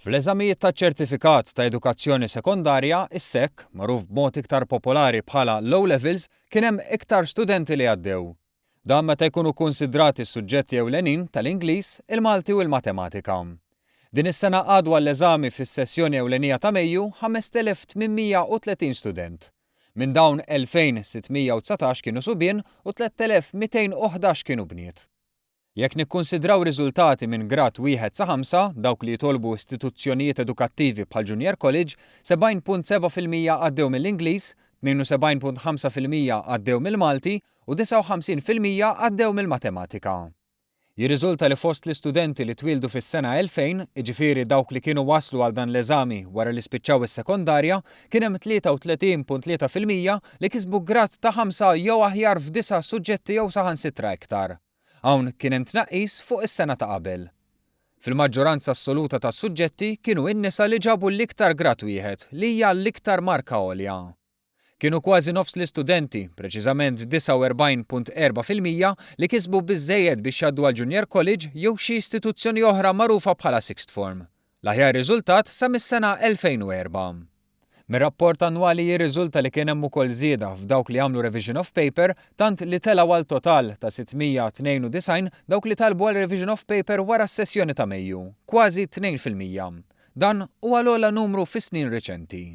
Fl-eżamijiet taċ-ċertifikat ta' edukazzjoni sekondarja, is-SEK, magħruf b'mod iktar popolari bħala low levels, kien hemm iktar studenti li għaddew. Dan meta jkunu kkunsidrati s-suġġetti ewlenin tal-Ingliż, il-Malti u l-Matematika. Din is-sena għadu għall-eżami fis-sessjoni ewlenija ta' Mejju 5830 student. Minn dawn 2619 kienu subien u 3211 kienu bniet. Jekk nikkunsidraw riżultati minn grad 1 sa 5 dawk li jitolbu istituzzjonijiet edukattivi bħal Junior College, 70.7% għaddew mill-Ingliż, 72.5% għaddew mill-Malti u 59% għaddew mill-Matematika. Jirriżulta li fost l-istudenti li twildu fis-sena 2000, jiġifieri dawk li kienu waslu għal dan l-eżami wara li spiċċaw is-sekondarja, kien hemm 33.3% li kisbu grad ta' 5 jew aħjar f'9 suġġetti jew saħansitra iktar. Hawn kien hemm tnaqqis fuq is-sena ta' qabel. Fil-maġġoranza assoluta tas-suġġetti kienu n-nisa li ġabu l-iktar grad wieħed li hija l-iktar marka għolja. Kienu kważi nofs l-istudenti, preċiżament 49.4% li kisbu biżżejjed biex jgħaddu għal Junior College jew xi istituzzjoni oħra magħrufa bħala Sixth Form. L-aħjar riżultat sa mis-sena 2004. Mir-rapport annwali jirriżulta li kien hemm ukoll żieda f'dawk li għamlu revision of paper, tant li telgħu għal total ta' 692 dawk li talbu għal revision of paper wara s-sessjoni ta' Mejju, kważi 2%. Dan huwa l-ogħla numru fis-snin reċenti.